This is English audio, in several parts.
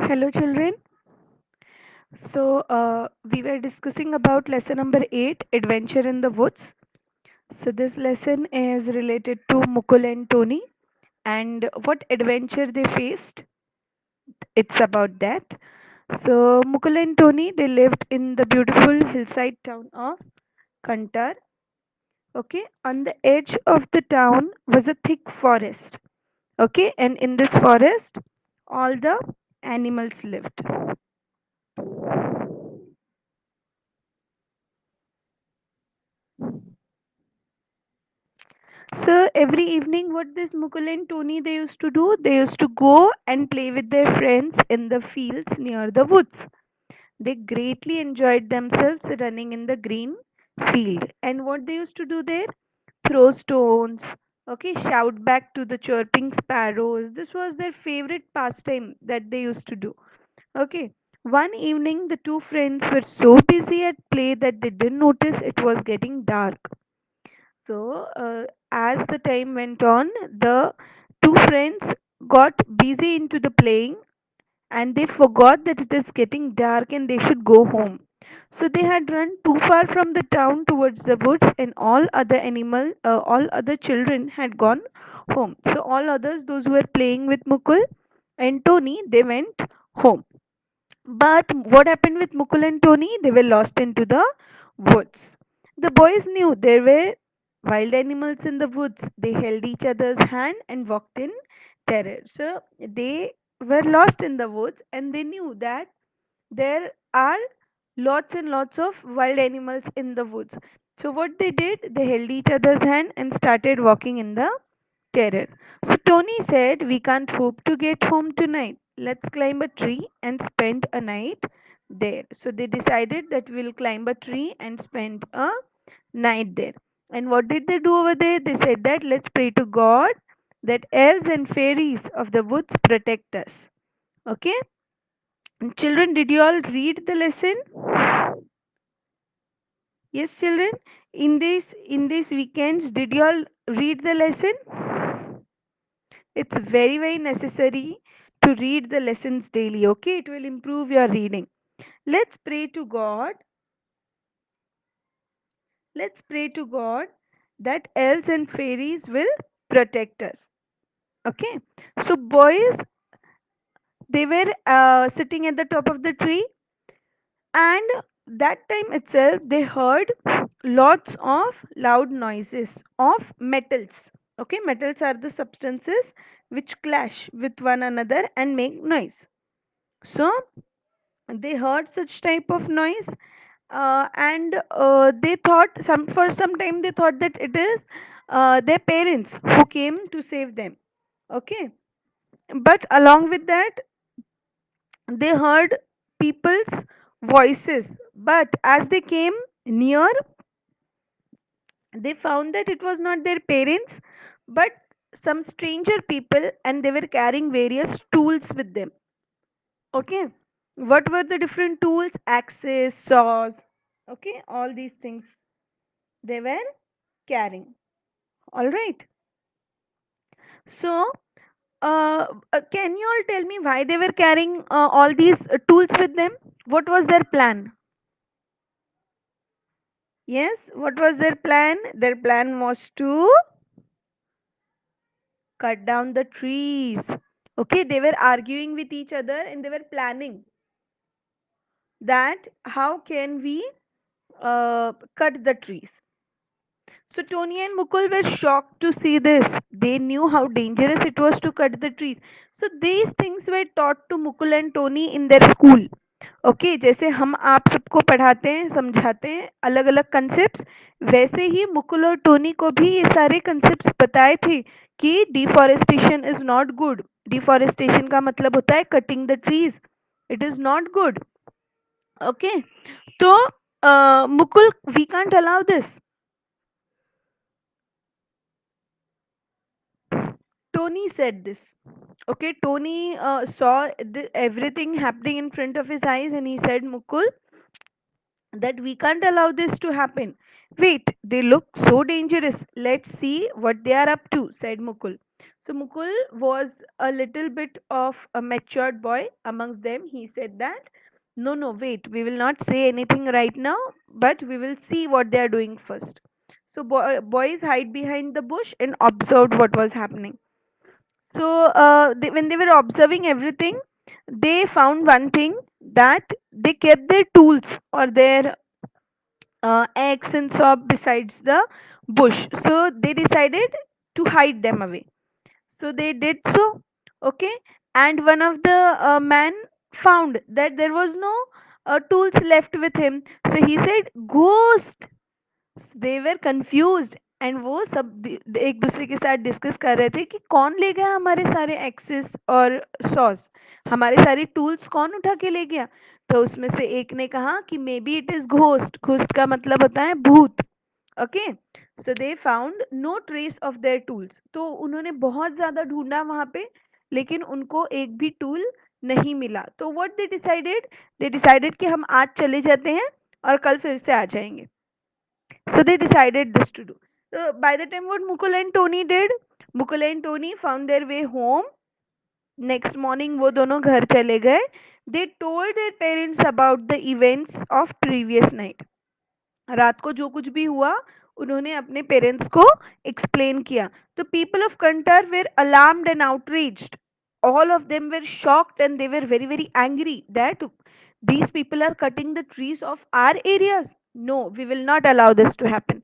Hello, children. We were discussing about lesson number 8, Adventure in the Woods. So, this lesson is related to Mukul and Tony and what adventure they faced. It's about that. So, Mukul and Tony, they lived in the beautiful hillside town of Kantar. Okay, on the edge of the town was a thick forest. Okay, and in this forest, all the animals lived. So every evening, what this Mukul and Tony they used to do, they used to go and play with their friends in the fields near the woods. They greatly enjoyed themselves running in the green field. And what they used to do there? Throw stones, okay, shout back to the chirping sparrows. This was their favorite pastime that they used to do. Okay. One evening, the two friends were so busy at play that they didn't notice it was getting dark. As the time went on, the two friends got busy into the playing and they forgot that it is getting dark and they should go home. So they had run too far from the town towards the woods, and all other children had gone home. So all others, those who were playing with Mukul and Tony, they went home. But what happened with Mukul and Tony? They were lost into the woods. The boys knew there were wild animals in the woods. They held each other's hand and walked in terror. So they were lost in the woods and they knew that there are lots and lots of wild animals in the woods. So what they did, they held each other's hand and started walking in the terror. So Tony said, "We can't hope to get home tonight. Let's climb a tree and spend a night there." So they decided that we'll climb a tree and spend a night there. And what did they do over there? They said that let's pray to God that elves and fairies of the woods protect us. Okay? And children, did you all read the lesson? Yes, children. In these weekends, did you all read the lesson? It's very, very necessary to read the lessons daily, okay? It will improve your reading. Let's pray to God. Let's pray to God that elves and fairies will protect us. Okay? So, boys, they were sitting at the top of the tree, and that time itself, they heard lots of loud noises of metals. Okay? Metals are the substances which clash with one another and make noise. So, they heard such type of noise and they thought some for some time they thought that it is their parents who came to save them. Okay, but along with that they heard people's voices, but as they came near they found that it was not their parents but some stranger people, and they were carrying various tools with them. Okay, what were the different tools? Axes, saws, okay, all these things they were carrying. All right. So, can you all tell me why they were carrying all these tools with them? What was their plan? Yes, what was their plan? Their plan was to cut down the trees. Okay, they were arguing with each other and they were planning that how can we cut the trees. So Tony and Mukul were shocked to see this. They knew how dangerous it was to cut the trees. So these things were taught to Mukul and Tony in their school. Okay जैसे हम आप सबको पढ़ाते हैं समझाते हैं अलग अलग कंसेप्ट, वैसे ही मुकुल और टोनी को भी ये सारे कंसेप्ट बताए थे कि deforestation is not good. Deforestation का मतलब होता है cutting the trees. It is not good. Okay, तो Mukul we can't allow this. Tony said this. Okay, Tony saw everything happening in front of his eyes and he said, Mukul, that we can't allow this to happen. Wait, they look so dangerous. Let's see what they are up to, said Mukul. So Mukul was a little bit of a matured boy amongst them. He said that, no, no, wait, we will not say anything right now, but we will see what they are doing first. So boys hide behind the bush and observed what was happening. So when they were observing everything, they found one thing, that they kept their tools or their eggs and so besides the bush. So they decided to hide them away. So they did so, okay. And one of the man found that there was no tools left with him. So he said, "Ghost." They were confused and वो सब एक दूसरे के साथ discuss कर रहे थे कि कौन ले गया हमारे सारे एक्सेस और सॉस, हमारे सारे टूल्स कौन उठा के ले गया. तो उसमें से एक ने कहा कि maybe it is ghost. Ghost का मतलब होता है भूत. Okay. So they found no trace of their tools. तो उन्होंने बहुत ज़्यादा ढूंढा वहाँ पे, लेकिन उनको एक भी टूल नहीं मिला. तो व्हाट दे डिसाइडेड कि हम आज चले जाते हैं और कल फिर से आ जाएंगे. So they decided this to do. So by the time what Mukul and Tony did, Mukul and Tony found their way home. Next morning वो दोनों घर चले गए. They told their parents about the events of previous night. रात को जो कुछ भी हुआ उन्होंने अपने पेरेंट्स को एक्सप्लेन किया. तो पीपल ऑफ कंटर were alarmed and outreached. All of them were shocked and they were very very angry that these people are cutting the trees of our areas. No, we will not allow this to happen.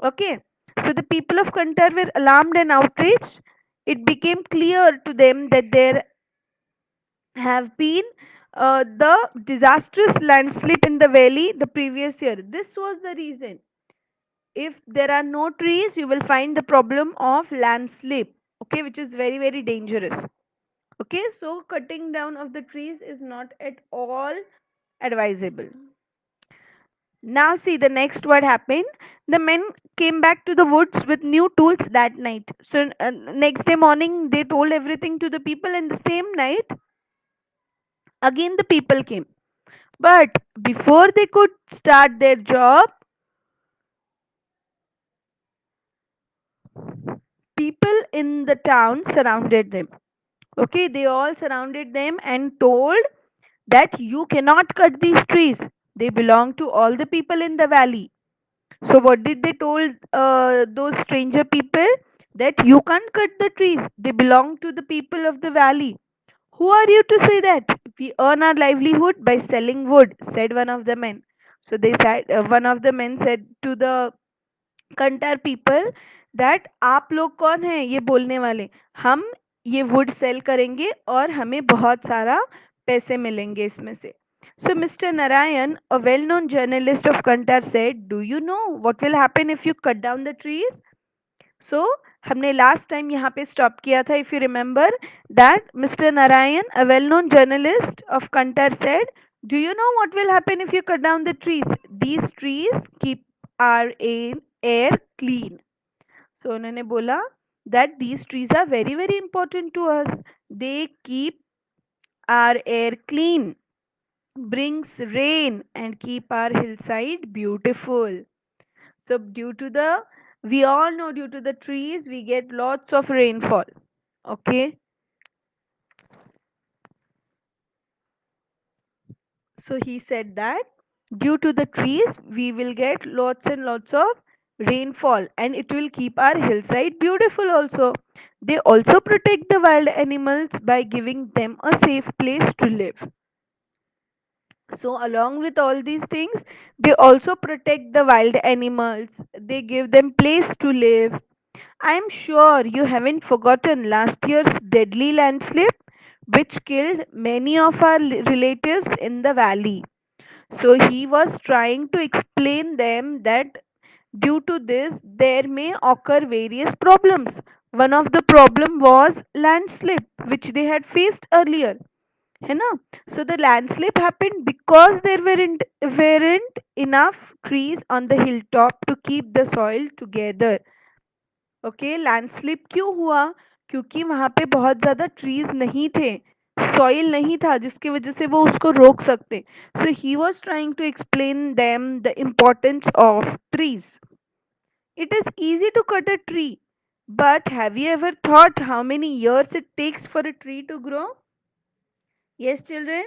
Okay. So the people of Kantar were alarmed and outraged. It became clear to them that there have been the disastrous landslip in the valley the previous year. This was the reason. If there are no trees, you will find the problem of landslip, okay, which is very, very dangerous. Okay, so cutting down of the trees is not at all advisable. Now, see the next what happened. The men came back to the woods with new tools that night. So, next day morning, they told everything to the people, and the same night, again, the people came. But before they could start their job, people in the town surrounded them. Okay, they all surrounded them and told that you cannot cut these trees. They belong to all the people in the valley. So what did they told those stranger people? That you can't cut the trees. They belong to the people of the valley. Who are you to say that? We earn our livelihood by selling wood, said one of the men. So they said, one of the men said to the counter people that आप लोग कौन हैं ये बोलने वाले. हम ये would sell करेंगे और हमें बहुत सारा पैसे मिलेंगे इसमें से. So Mr. Narayan, a well-known journalist of Kantar said, "Do you know what will happen if you cut down the trees?" So हमने लास्ट टाइम यहाँ पे स्टॉप किया था. If you remember that mister Narayan, a well-known journalist of Kantar said, "Do you know what will happen if you cut down the trees? These trees keep our air clean." So उन्होंने बोला that these trees are very very important to us. They keep our air clean, brings rain and keep our hillside beautiful. So due to the, we all know due to the trees we get lots of rainfall. Okay. So he said that due to the trees we will get lots and lots of rainfall and it will keep our hillside beautiful also. They also protect the wild animals by giving them a safe place to live. So along with all these things, they also protect the wild animals. They give them place to live. I'm sure you haven't forgotten last year's deadly landslip, which killed many of our relatives in the valley. So he was trying to explain them that due to this there may occur various problems. One of the problem was landslip, which they had faced earlier. है ना? So the landslip happened because there weren't enough trees on the hilltop to keep the soil together. Okay. Landslip क्यों हुआ? क्योंकि वहां पे बहुत ज्यादा trees नहीं थे, सॉइल नहीं था जिसकी वजह से वो उसको रोक सकते. So he was trying to explain them the importance of trees. It is easy to cut a tree. But have you ever thought how many years it takes for a tree to grow? Yes, children,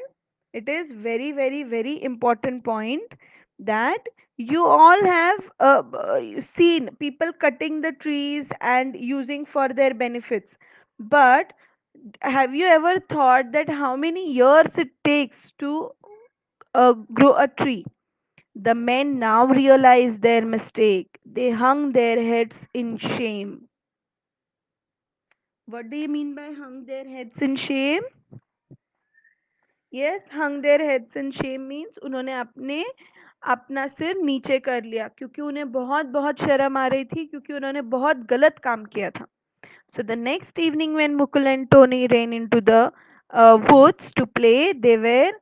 it is very, very, very important point that you all have seen people cutting the trees and using for their benefits. But have you ever thought that how many years it takes to grow a tree? The men now realize their mistake. They hung their heads in shame. What do you mean by hung their heads in shame? Yes, hung their heads in shame means उन्होंने अपना सिर नीचे कर लिया क्योंकि उन्हें बहुत बहुत शर्म आ रही थी क्योंकि उन्होंने बहुत गलत काम किया था. So the next evening when Mukul and Tony ran into the woods to play, they were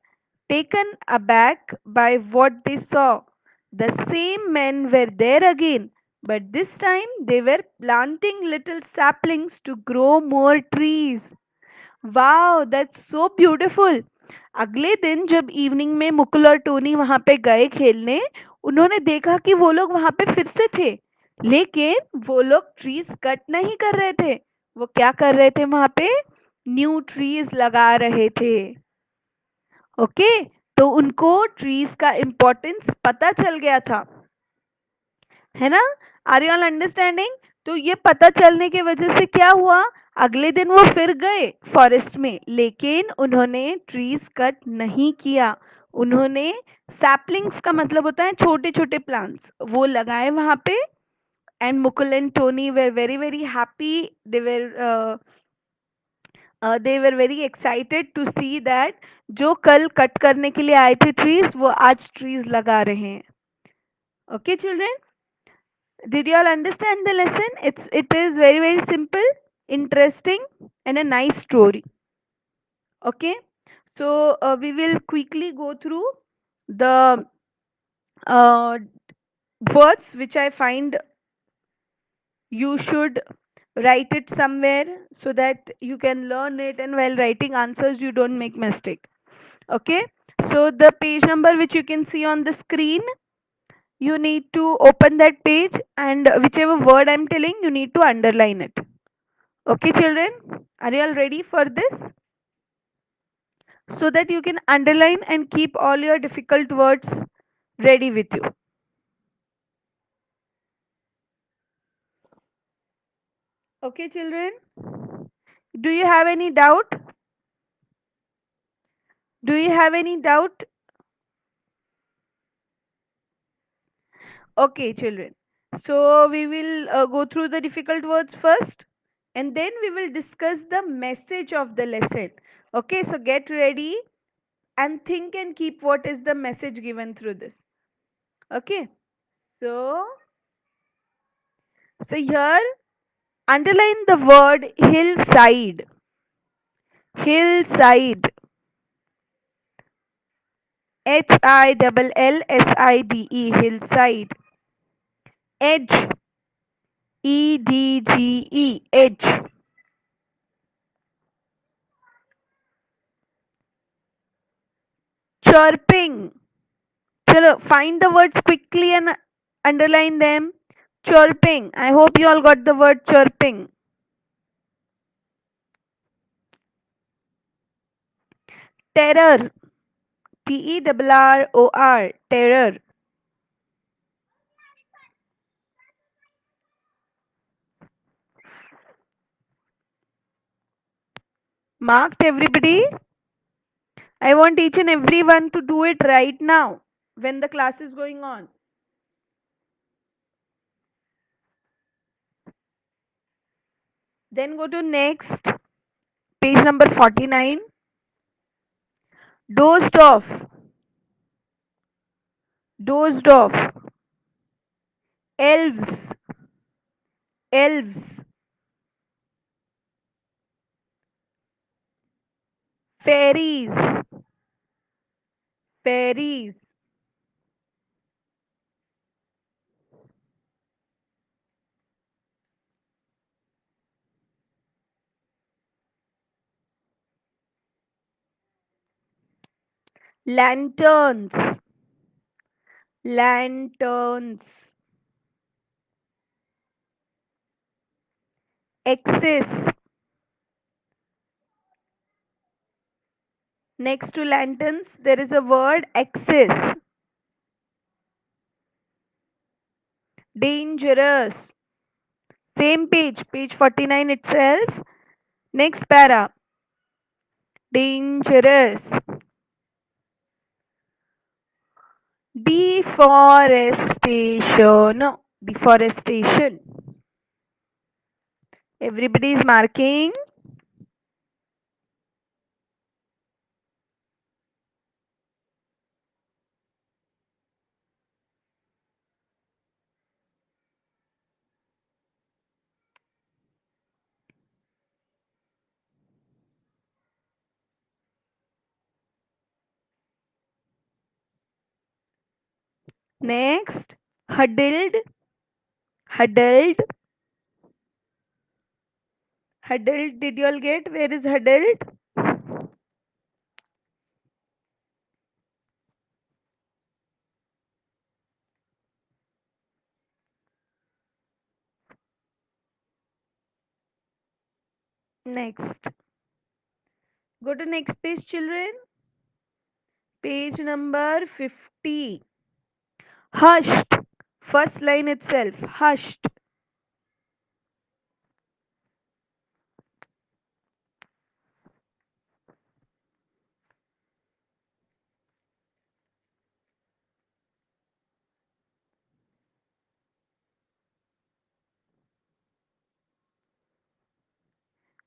taken aback by what they saw. The same men were there again, but this time they were planting little saplings to grow more trees. Wow that's so beautiful. अगले दिन जब evening में मुकुल और Tony वहां पे गए खेलने, उन्होंने देखा कि वो लोग वहां पे फिर से थे, लेकिन वो लोग ट्रीज कट नहीं कर रहे थे. वो क्या कर रहे थे वहां पे? न्यू ट्रीज लगा रहे थे. ओके, तो उनको ट्रीज का इम्पोर्टेंस पता चल गया था, है ना? Are you all understanding? तो ये पता चलने की वजह से क्या हुआ? अगले दिन वो फिर गए फॉरेस्ट में, लेकिन उन्होंने ट्रीज कट नहीं किया. उन्होंने सैपलिंग्स का मतलब होता है छोटे छोटे प्लांट्स, वो लगाए वहां पे. And Mukul and Tony were very very happy. They were very excited to see that जो कल कट करने के लिए आए थे ट्रीज, वो आज ट्रीज लगा रहे हैं. Okay children, did you all understand the lesson? It is very very simple, interesting, and a nice story. Okay, so we will quickly go through the uh, words which I find you should write it somewhere so that you can learn it, and while writing answers you don't make mistake. Okay, so the page number which you can see on the screen, you need to open that page, and whichever word I'm telling, you need to underline it. Okay, children, are you all ready for this? So that you can underline and keep all your difficult words ready with you. Okay, children, do you have any doubt? Do you have any doubt? Okay, children. So we will go through the difficult words first, and then we will discuss the message of the lesson. Okay, so get ready and think and keep what is the message given through this. Okay, so here underline the word hillside. Hillside. HILLSIDE. Hillside. Edge. EDGE. Edge. Chirping. Chalo, find the words quickly and underline them. Chirping. I hope you all got the word chirping. Terror. TERROR. Terror. Marked everybody? I want each and everyone to do it right now when the class is going on. Then go to next, page number 49. Dozed off. Dozed off. Elves. Elves. Fairies. Fairies. Lanterns. Lanterns. Axis. Next to lanterns, there is a word axis. Dangerous. Same page, page 49 itself. Next para. Dangerous. Deforestation. Deforestation. Everybody is marking. Next, huddled. Huddled. Huddled. Did you all get? Where is huddled? Next. Go to next page, children. Page number 50. Hushed. First line itself. Hushed.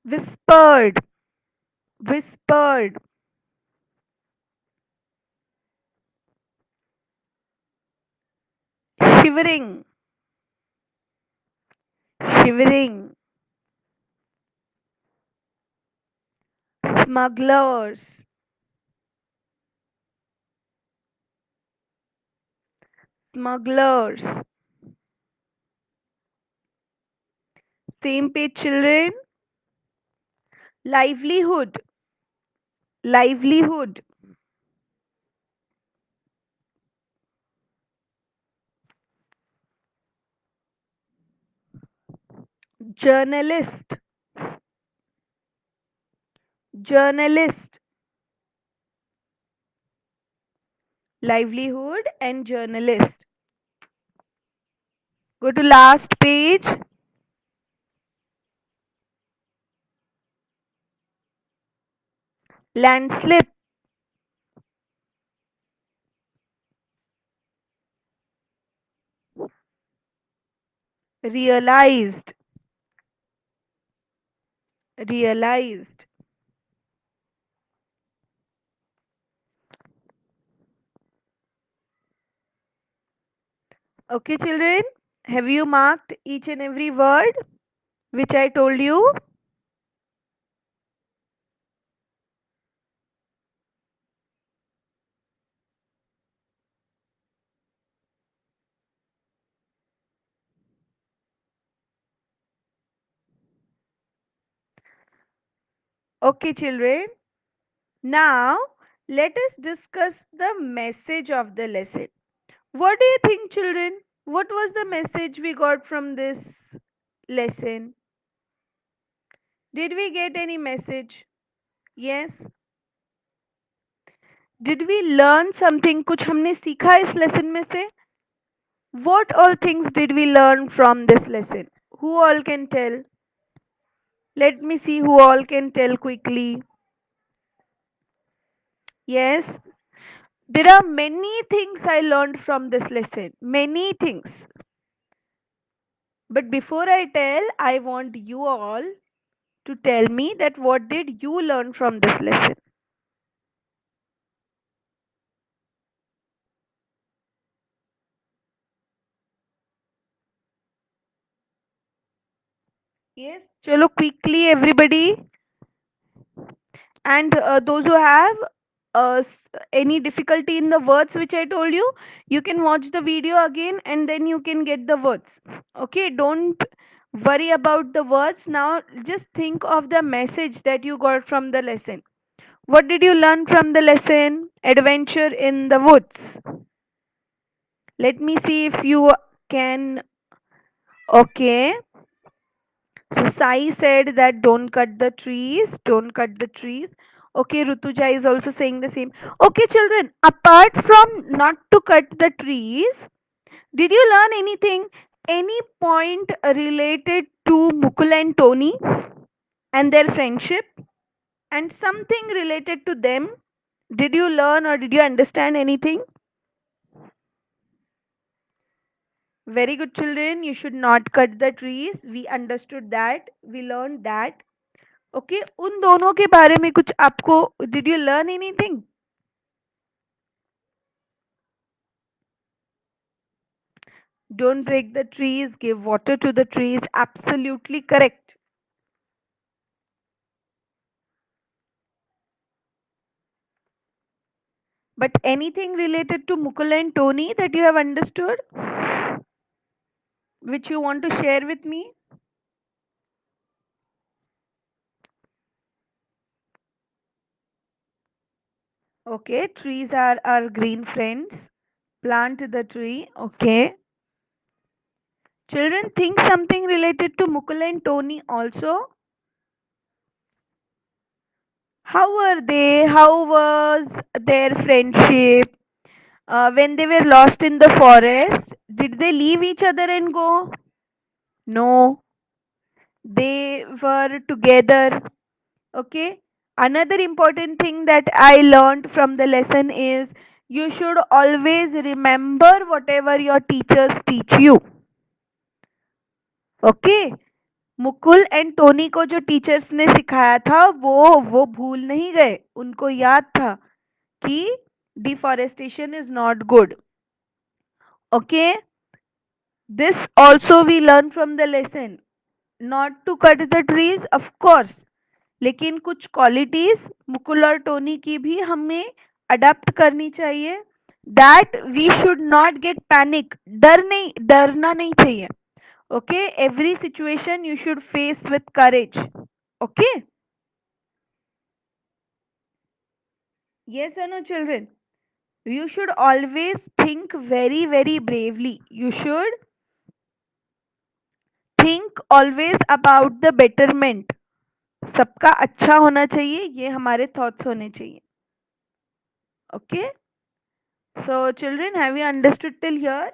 Whispered. Whispered. Shivering. Shivering. Smugglers. Smugglers. Same page, children. Livelihood. Livelihood. Journalist. Journalist. Livelihood and journalist. Go to last page. Landslip. Realized. Realized. Okay, children. Have you marked each and every word which I told you? Okay, children. Now, let us discuss the message of the lesson. What do you think, children? What was the message we got from this lesson? Did we get any message? Yes. Did we learn something? कुछ हमने सीखा इस lesson में से? What all things did we learn from this lesson? Who all can tell? Let me see who all can tell quickly. Yes. There are many things I learned from this lesson. Many things. But before I tell, I want you all to tell me that what did you learn from this lesson? Yes, chalo quickly everybody. And those who have any difficulty in the words which I told you, you can watch the video again and then you can get the words. Okay, don't worry about the words. Now just think of the message that you got from the lesson. What did you learn from the lesson? Adventure in the woods. Let me see if you can. Okay. So Sai said that don't cut the trees, don't cut the trees. Okay, Rutuja is also saying the same. Okay, children, apart from not to cut the trees, did you learn anything? Any point related to Mukul and Tony and their friendship? And something related to them? Did you learn or did you understand anything? Very good, children. You should not cut the trees. We understood that. We learned that. Okay उन दोनों के बारे में कुछ आपको did you learn anything don't break the trees give water to the trees absolutely correct but anything related to Mukul and Tony that you have understood which you want to share with me okay trees are our green friends plant the tree okay children think something related to mukul and tony also how were they how was their friendship when they were lost in the forest, did they leave each other and go? No, they were together. Okay. Another important thing that I learned from the lesson is you should always remember whatever your teachers teach you. Okay. Mukul and Tony को जो teachers ने सिखाया था वो भूल नहीं गए उनको याद था कि deforestation is not good okay this also we learn from the lesson not to cut the trees of course लेकिन कुछ क्वालिटीज मुकुल और टोनी की भी हमें अडेप्ट करनी चाहिए that we should not get panic डरना नहीं चाहिए okay every situation you should face with courage okay yes or no children you should always think very bravely you should think always about the betterment सबका अच्छा होना चाहिए ये हमारे thoughts होने चाहिए okay so children have you understood till here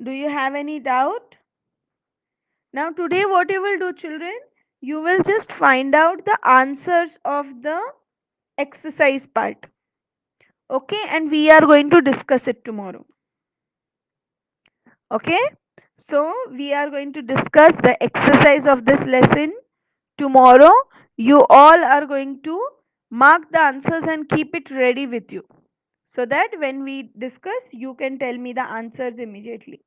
do you have any doubt now today what you will do children you will just find out the answers of the exercise part okay and we are going to discuss it tomorrow okay so we are going to discuss the exercise of this lesson tomorrow you all are going to mark the answers and keep it ready with you so that when we discuss you can tell me the answers immediately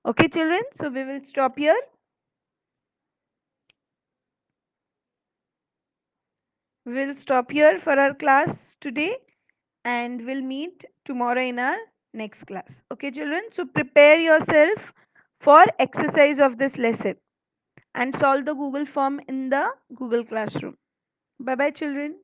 okay children so we will stop here we'll stop here for our class today and we'll meet tomorrow in our next class okay children so prepare yourself for exercise of this lesson and solve the google form in the google classroom bye bye children